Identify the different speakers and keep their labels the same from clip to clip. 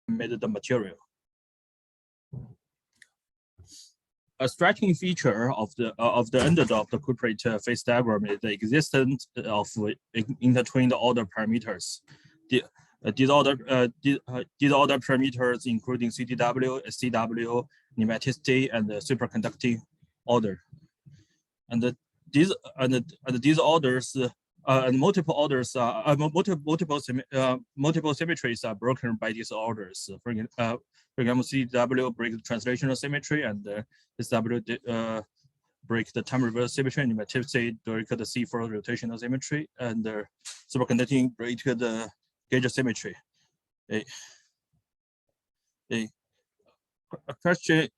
Speaker 1: made the material. A striking feature of the underdog of the CUPRATE phase diagram is the existence of intertwined order parameters. These order parameters including CDW, SCW, nematicity, and superconducting order. And these orders and multiple orders multiple symmetries are broken by these orders. For example, CW breaks the translational symmetry, and SW break the time reverse symmetry, and nematicity break the C4 rotational symmetry, and superconducting break the gauge symmetry. A question.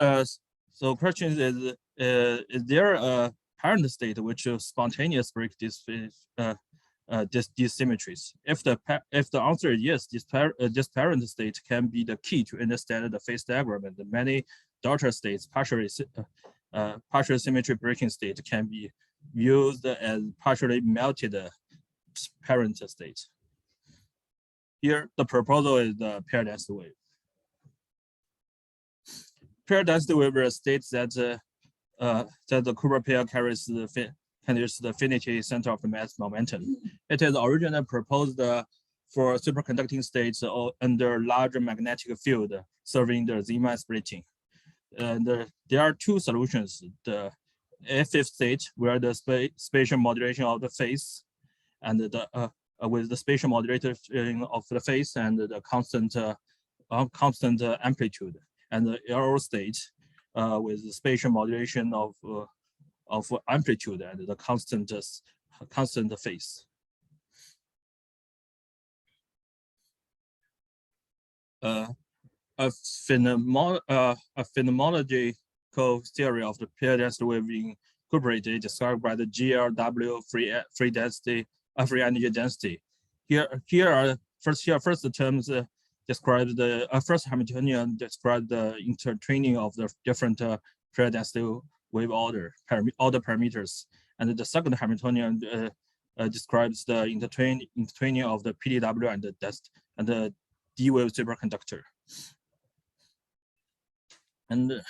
Speaker 1: So question is there a parent state which spontaneous break these symmetries? If the answer is yes, this parent state can be the key to understand the phase diagram, and the many daughter states, partial symmetry breaking state, can be used as partially melted parent state. Here, the proposal is the pair density wave. Pair density wave states that the Cooper pair carries the affinity center of the mass momentum. It is originally proposed for superconducting states under larger magnetic field serving the Zeeman splitting. And there are two solutions: the FF state, where the spatial modulation of the phase, and with the spatial modulation of the phase and the constant amplitude, and the error state with the spatial modulation of amplitude and the constant phase. A phenomenological theory of the pair density wave in CUPRATE described by the GLW free energy density. Here are first the terms describe the first Hamiltonian described the intertwining of the different pair density wave order parameters, and the second Hamiltonian describes the intertwining of the PDW and the D wave superconductor. And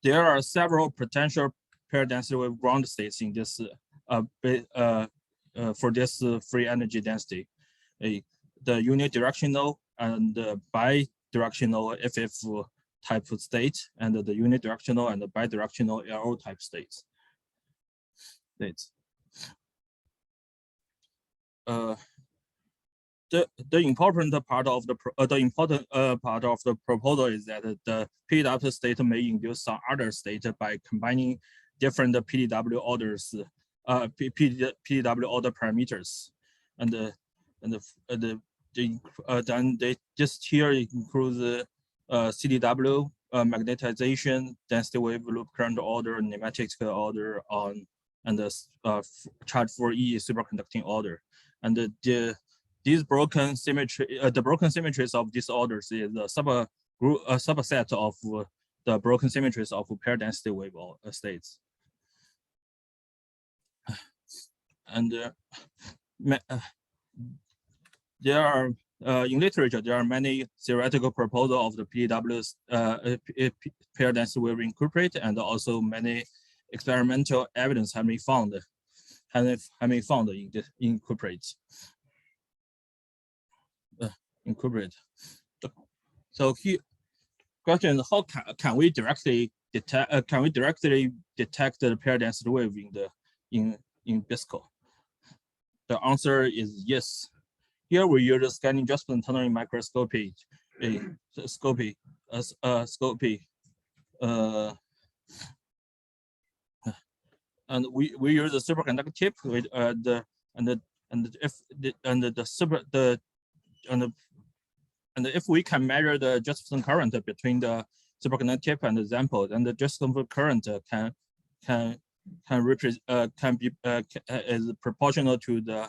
Speaker 1: there are several potential pair density wave ground states in this for this free energy density. The unidirectional and the bidirectional FF type state, and the unidirectional and the bidirectional LO type states. The important part of the proposal is that the PDW state may induce some other state by combining different PDW orders, PDW order parameters, and then this here includes CDW, magnetization, density wave loop current order, nematic order and the charge 4E superconducting order, and these broken symmetry, the broken symmetries of these orders is a subset of the broken symmetries of pair density wave states. And there are in literature there are many theoretical proposals of the PDWs pair density wave in CUPRATE, and also many experimental evidence have been found in CUPRATE. So here, question: how can we directly detect the pair density wave in BISCO? The answer is yes. Here we use the scanning Josephson tunneling microscopy, and we use the superconducting tip with if we can measure the Josephson current between the superconducting tip and the sample, then the Josephson current is proportional to the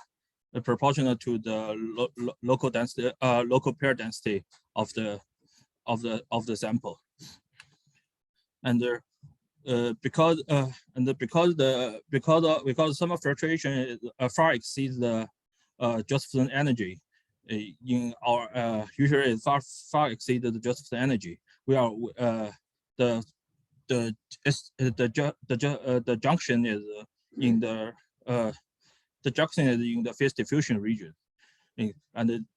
Speaker 1: local density, local pair density of the sample, and because some fluctuation far exceeds the Josephson energy, in our usually far exceeded the Josephson energy. We are the junction is in the junction is in the phase diffusion region, and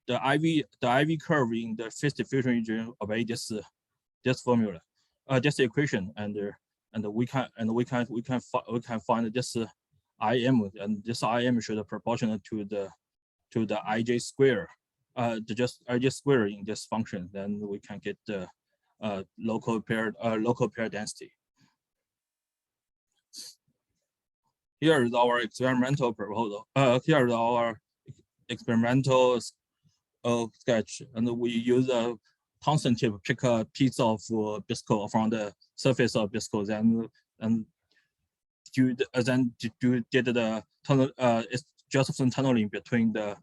Speaker 1: the IV curve in the phase diffusion region obey this formula, this equation, and we can find this IM, and this IM should proportional to the IJ square, just IJ square in this function. Then we can get the local pair density. Here is our experimental proposal. Here is our experimental sketch, and we use a tungsten chip, pick a piece of biscuit from the surface of biscuit, and did the tunnel, Josephson tunneling between the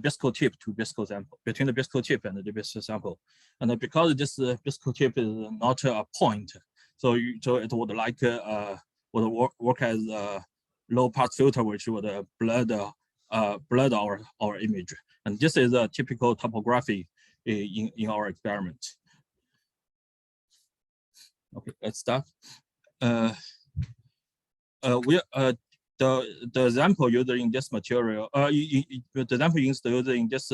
Speaker 1: biscuit tip to biscuit sample, between the biscuit tip and the biscuit sample, and because this biscuit tip is not a point, so it would would work as a low pass filter, which would blur our image. And this is a typical topography in our experiment. Okay, let's start. The example used in this material, the example used in this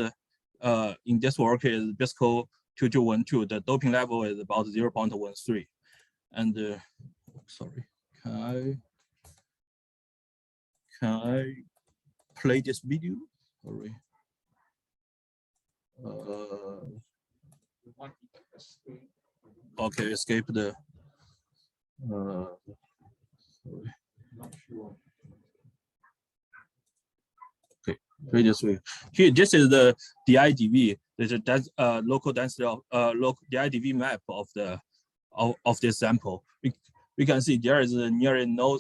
Speaker 1: work is BISCO 2212. The doping level is about 0.13. And sorry, can I play this video? Sorry. Okay, escape the. Sorry. Not sure. Okay, play this way. Here, this is the IDV. There's a local density of the IDV map of this sample. We can see there is nearly no.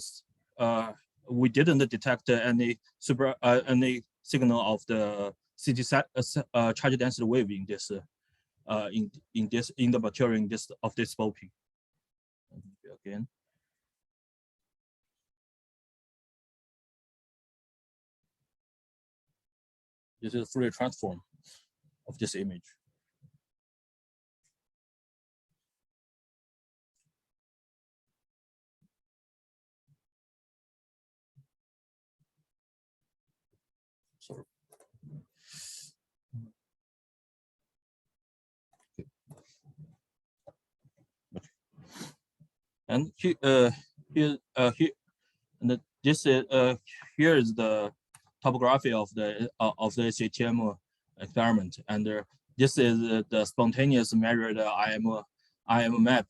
Speaker 1: We didn't detect any signal of the CT charge density wave in this in the material of this scoping. Again. This is a Fourier transform of this image. Sorry. Okay. And here, and this is here is the topography of the SJTM experiment, and this is the spontaneous measured IM map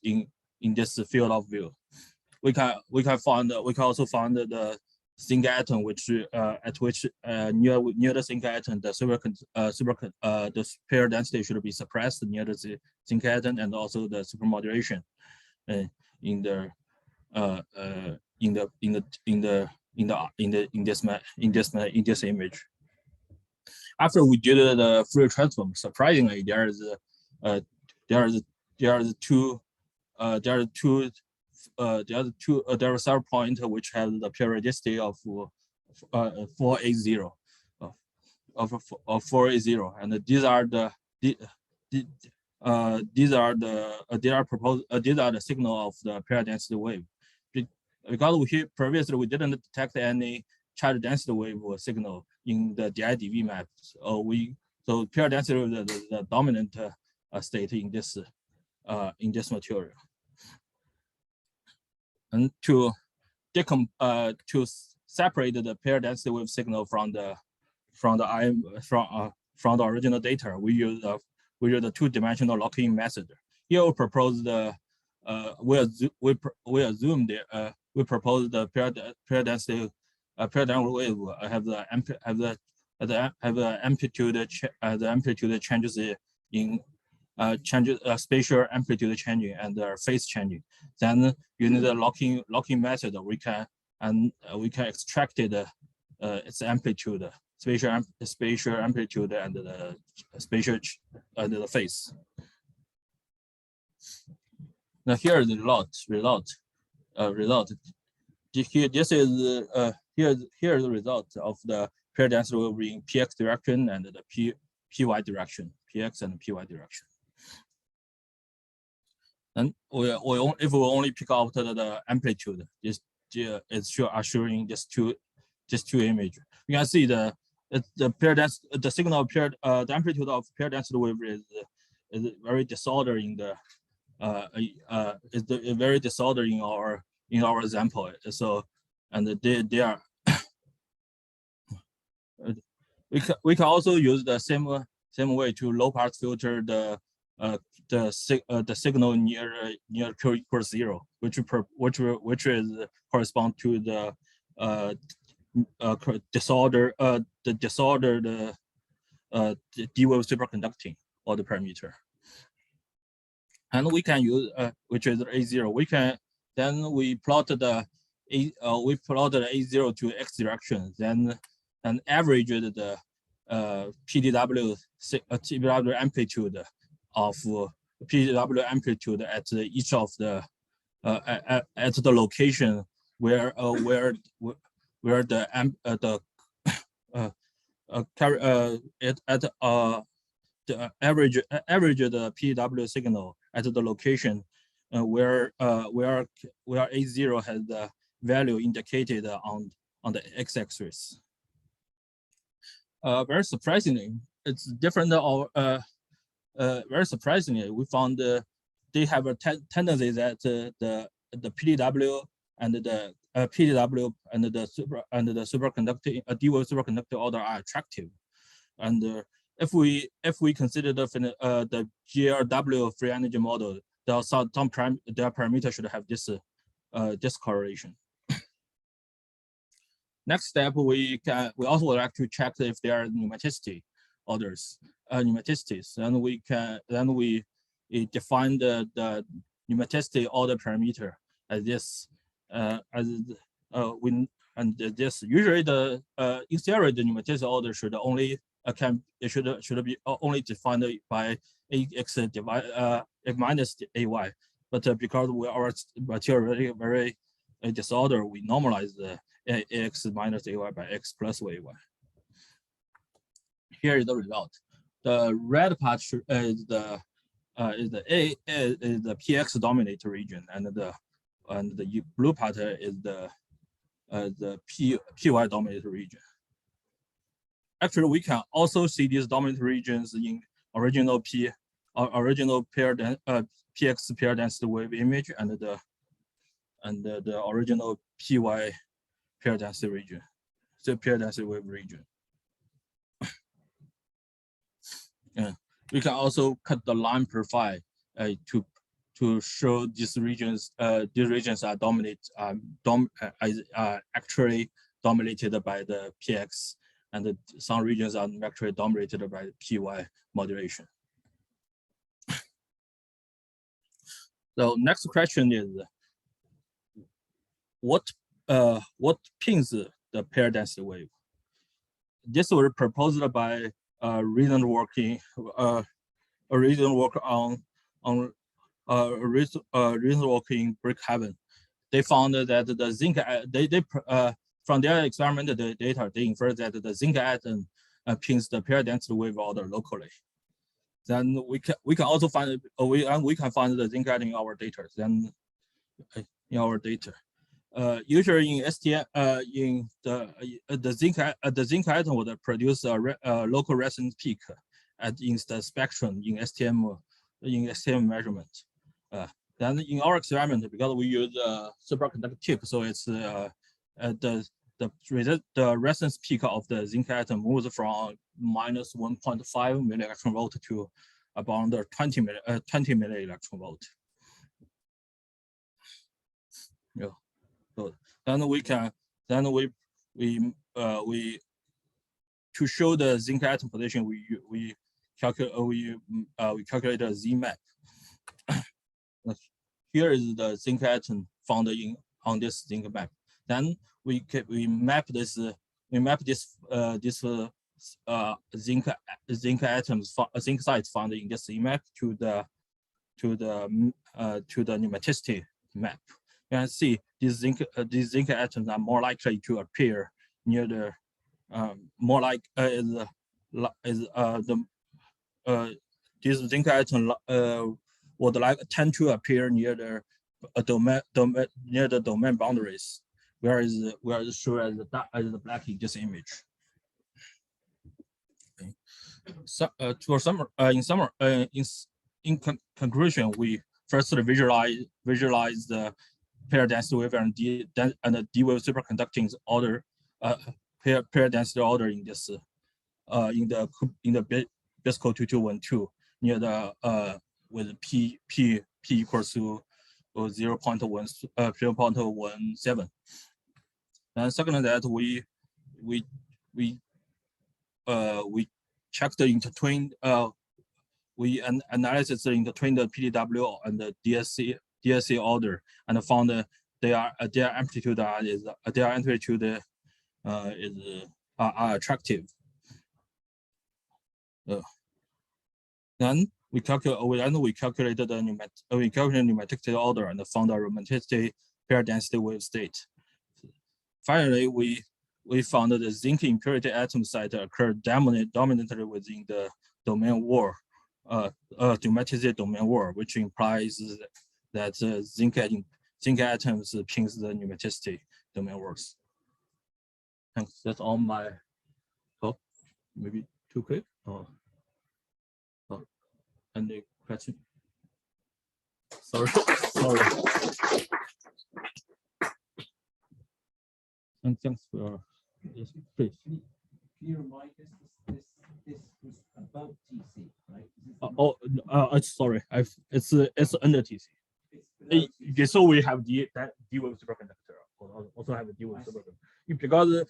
Speaker 1: in this field of view. We can also find the zinc atom, which at which near the zinc atom the pair density should be suppressed near the zinc atom, and also the supermodulation in this image. After we did the Fourier transform, surprisingly, there are several points which have the periodicity of 480 of 480, and these are the signal of the pair density wave. Because previously we didn't detect any charge density wave signal in the DIDV map, so pair density is the dominant state in this material. And to separate the pair density wave signal from the original data, we use the two-dimensional locking method. Here we propose we propose the pair density wave have the amplitude changes in spatial amplitude changing and phase changing. Then using the locking method, we can extract its amplitude, spatial amplitude, and the spatial and the phase. Now here is the result. Here, this is here is the result of the pair density will be in px direction and the py direction, px and py direction. And if we only pick out the amplitude, it's showing just two images. You can see the pair density, the signal paired, the amplitude of pair density wave is very disordered in the is very disordered in our example. So, and they are we can also use the same way to low pass filter the signal near q equals 0, which is correspond to the disordered D-wave superconducting or the parameter. And we can use which is A0. We plotted the A0 to x direction, then and averaged the PDW amplitude of PDW amplitude at each of the at the location where the average the PDW signal at the location where A0 has the value indicated on the x-axis. Very surprisingly, it's different. Very surprisingly, we found they have a tendency that the PDW and the PDW and the superconducting D-wave superconductive order are attractive, and if we consider the GLW free energy model, their parameter should have this correlation. Next step, we also would like to check if there are pneumaticity orders, pneumaticies, and we define the pneumaticity order parameter as this, this usually the in theory the pneumaticity order should only should be only defined by ax divide minus ay, but because our material very disorder, we normalize the ax minus ay by x plus ay. Here is the result. The red part is the px dominated region, and the blue part is the py dominated region. Actually, we can also see these dominant regions in original pair px pair density wave image and the original py pair density region, the pair density wave region. We can also cut the line profile to show these regions. These regions are actually dominated by the px, and some regions are actually dominated by the py modulation. So next question is, what pins the pair density wave? This was proposed by recent work on recent work in Brookhaven. They found that the zinc from their experimental data, they inferred that the zinc atom pins the pair density wave order locally. Then we can also find we can find the zinc atom in our data. Then in our data, usually in STM, in the zinc atom would produce a local resonance peak in the spectrum in STM measurement. Then in our experiment, because we use superconductive tip, so it's the resonance peak of the zinc atom moves from minus 1.5 milli-electron volt to about 20 milli-electron volt. Yeah. So then we to show the zinc atom position, we calculate a Z map. Here is the zinc atom found on this zinc map. Then we map this zinc atoms, zinc sites found in this Z map to the pneumaticity map. You can see these zinc atoms are more likely to appear near the more like this zinc atom would like tend to appear near the near the domain boundaries, whereas shown as the black in this image. Okay. So in conclusion, we first visualize the pair density wave and the D wave superconducting order, pair density order in this in the BISCO 2212 near the with p equals to 0.17. And second, that we checked the intertwined we analyzed the intertwined PDW and the DSC order and found their amplitude is are attractive. Then we calculated the pneumatic order and found a romanticity pair density wave state. Finally, we found that the zinc impurity atom site occurred dominantly within the domain Wardh, pneumaticity domain Wardh, which implies that zinc atoms pings the pneumaticity domain Wardhs. Thanks. That's all my. Oh, maybe too quick. Oh. Any question? Sorry. And thanks for this. Please.
Speaker 2: Can you remind us this was above TC,
Speaker 1: sorry.
Speaker 2: right?
Speaker 1: It's under TC. Okay, so we have D wave superconductor. Also have a D wave superconductor because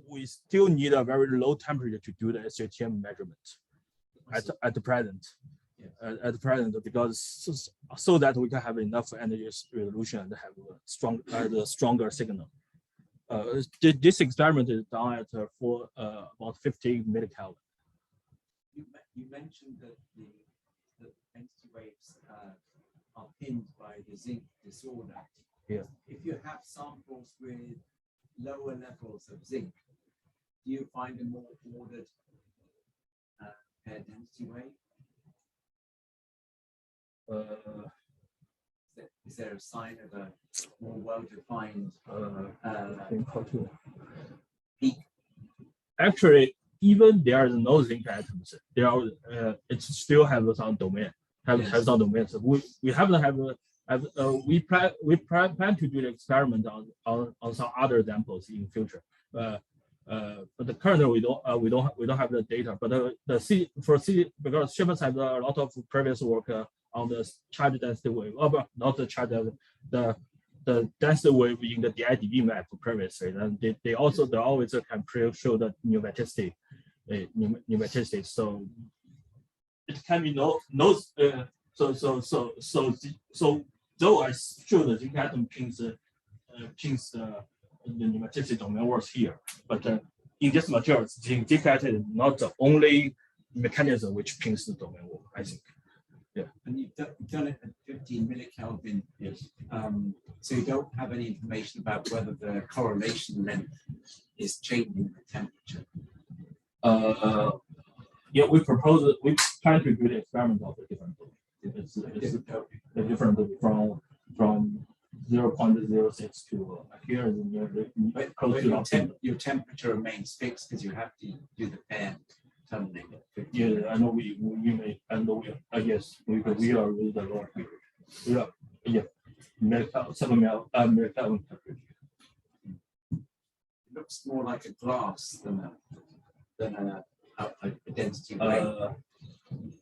Speaker 1: we still need a very low temperature to do the SJTM measurement at the present. Yeah. At the present, because so that we can have enough energy resolution and have a stronger signal. This experiment is done at about 50 millikelvin.
Speaker 2: You mentioned that the density waves are pinned by the zinc disorder.
Speaker 1: Yeah.
Speaker 2: If you have samples with lower levels of zinc, do you find a more ordered pair density wave? Is there a sign of a more well-defined peak?
Speaker 1: Actually, even there is no zinc atoms, it still has some domain. Has some domains. So we haven't we plan to do the experiment on some other examples in future. But currently we don't have the data. But because Shepard has a lot of previous work on the charge density wave, not the charge, the density wave in the DIDV map previously, and they always can show the pneumaticity. So it can be so though I show the zinc atom pings the pneumaticity domain Wardhs here, but in this material, zinc atom is not the only mechanism which pings the domain Wardh, I think. Yeah.
Speaker 2: And you've done it at 15 millikelvin.
Speaker 1: Yes.
Speaker 2: So you don't have any information about whether the correlation length is changing with temperature.
Speaker 1: Yeah, we plan to do the experiment of the different. It's different from 0.06 to here is near close to
Speaker 2: your temperature remains fixed because you have to do the pair tunneling.
Speaker 1: Yeah, I know we may, and yes, we are with the lower period. Yeah, 7 millikelvin temperature.
Speaker 2: It looks more like a glass than a density wave.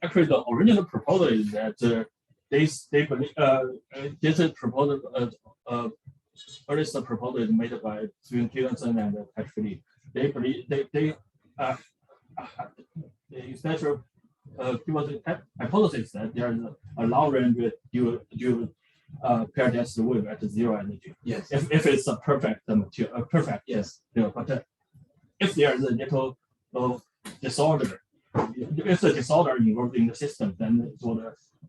Speaker 1: Actually, the original proposal is that they believe this is proposal earliest proposal is made by Josephson and Patrick. They believe they essentially give us a hypothesis that there is a long range due pair density wave at 0 energy.
Speaker 2: Yes.
Speaker 1: If it's a perfect material, perfect. Yes. You know, but if there is a little disorder, if the disorder involved in the system, then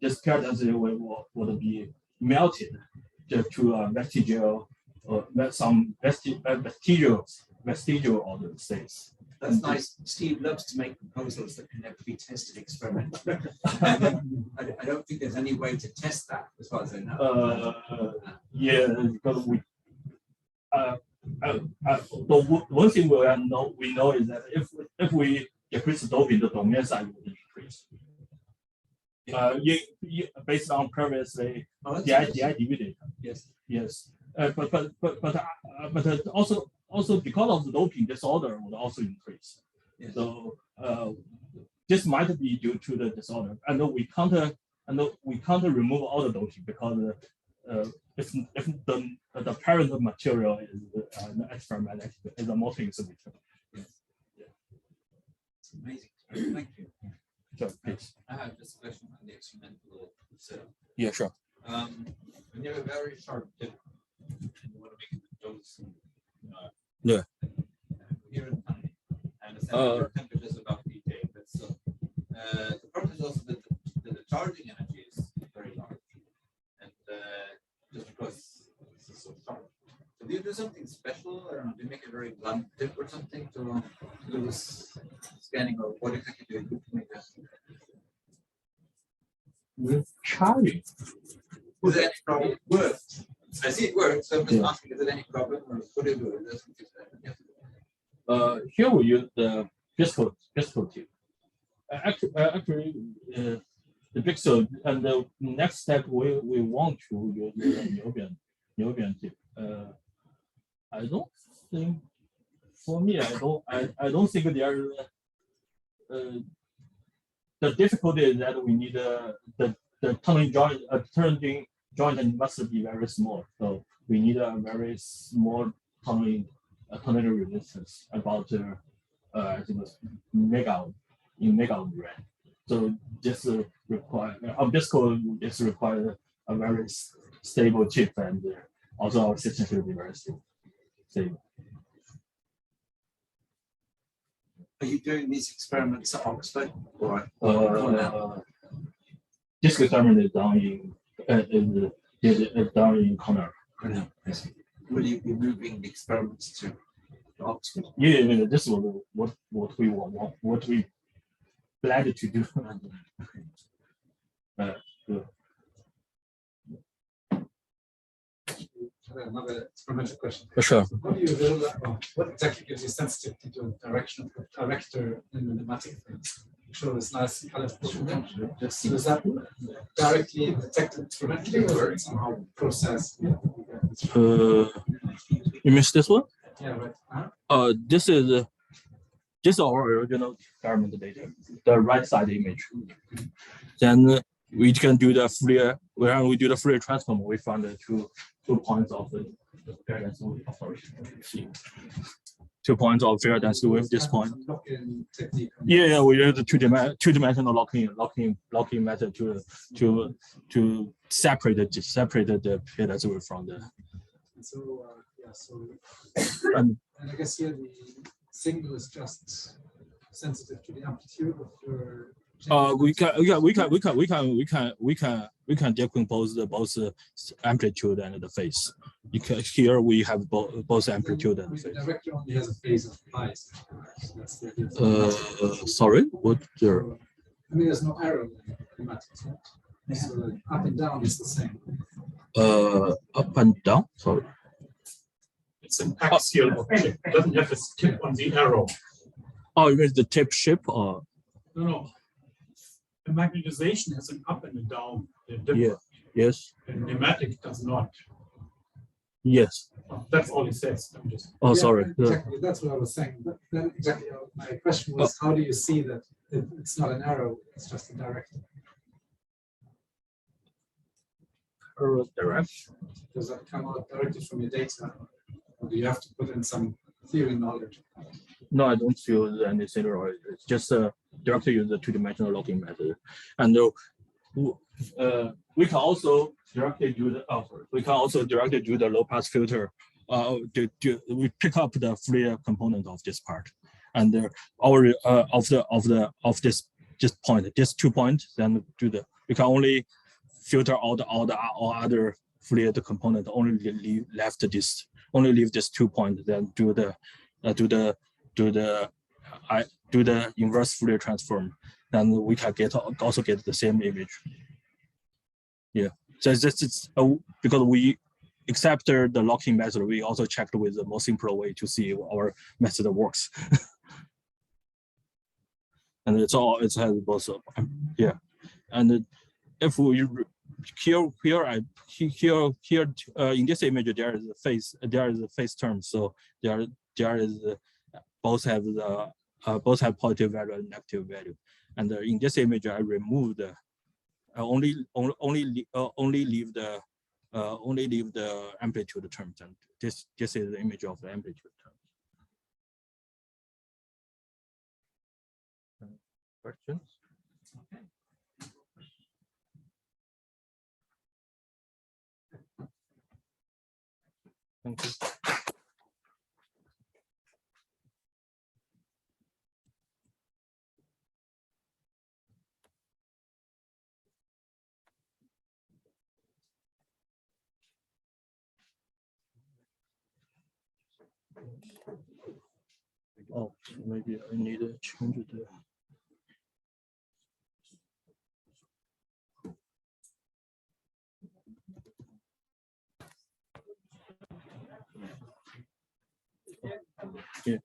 Speaker 1: this pair density wave would be melted to a vestigial some vestigial ordered states.
Speaker 2: That's nice. Steve loves to make proposals that can never be tested experimentally. I don't think there's any way to test that, as far as I know.
Speaker 1: Yeah, because the one thing we know is that if we decrease the doping, the domain size will increase. Based on previously DI data. Yes. But also because of the doping, disorder would also increase.
Speaker 2: Yes.
Speaker 1: So this might be due to the disorder, and we can't remove all the doping because if the parent material is an experiment is a multi exhibitor.
Speaker 2: Yes. Yeah. It's amazing. Thank you.
Speaker 1: Sure, please.
Speaker 3: I have just a question on the experimental setup.
Speaker 1: Yeah, sure.
Speaker 3: When you have a very sharp tip and you want to make it Josephson,
Speaker 1: Yeah.
Speaker 3: Here in tiny, I understand your temperature is about PJ, but still, the problem is also that the charging energy is very large, and just because this is so sharp. So do you do something special? I don't know. Do you make a very blunt tip or something to do this scanning, or what exactly do you do to make that?
Speaker 1: With charging.
Speaker 3: Is there any problem? It works. I see it works. So I'm just asking, is there any problem, or what do you do?
Speaker 1: Here we use the physical tube. Actually, the pixel, and the next step we want to use the Niobium tube. I don't think, for me, I don't think there. The difficulty is that we need the tunneling joint must be very small, so we need a very small tunneling resistance, about I think mega range. So this require this requires a very stable chip, and also our system should be very stable.
Speaker 2: Are you doing these experiments at Oxford? Or
Speaker 1: this experiment is done in Cornell.
Speaker 2: Will you be moving the experiments to Oxford?
Speaker 1: Yeah, this is what we want, what we plan to do.
Speaker 4: Another experimental question.
Speaker 1: Sure.
Speaker 4: What do you realize, what exactly gives you sensitivity to the direction of the director in the nematic phase? Show this nice color distribution. So is that directly detected experimentally, or it's somehow processed?
Speaker 1: You miss this one?
Speaker 4: Yeah, right.
Speaker 1: This is our original experiment data, the right side image. Then we can do the Fourier. When we do the Fourier transform, we found the two points of the Fourier density. 2 points of Fourier density with this point. Yeah, we use the two-dimensional locking method to separate the Fourier density from the.
Speaker 4: So and I guess here the signal is just sensitive to the amplitude of your.
Speaker 1: We can decompose both amplitude and the phase. Here we have both amplitude and phase.
Speaker 4: The director only has a phase of pi. So
Speaker 1: sorry, what there?
Speaker 4: I mean, there's no arrow in the matrix, right? So up and down is the same.
Speaker 1: Up and down. Sorry.
Speaker 5: It's an axial object. It doesn't have a tip on the arrow.
Speaker 1: Oh, you mean the tip shape, or?
Speaker 5: No. The magnetization has an up and a down.
Speaker 1: Yeah. Yes.
Speaker 5: And nematic does not.
Speaker 1: Yes.
Speaker 5: That's all it says. I'm just.
Speaker 1: Oh, sorry.
Speaker 4: Exactly. That's what I was saying. But then exactly my question was, how do you see that it's not an arrow? It's just a direction.
Speaker 1: Arrow direction.
Speaker 4: Does that come out directly from your data, or do you have to put in some theory knowledge?
Speaker 1: No, I don't use anything. It's just directly use the two-dimensional locking method, and we can also directly do the low-pass filter. We pick up the Fourier component of this part, and our of this point, this 2 points. Then we can only filter all other Fourier component. Only left this only leave this 2 points, then do the inverse Fourier transform, then we can also get the same image. Yeah, so it's because we accept the locking method, we also checked with the more simple way to see our method works. And it has both, yeah. And if we here in this image there is a phase term, so there is both have positive value and negative value. And in this image I removed only leave the amplitude terms, and this is the image of the amplitude terms. Questions?
Speaker 2: Okay.
Speaker 1: Thank you. Oh, maybe I need to change the. Yeah.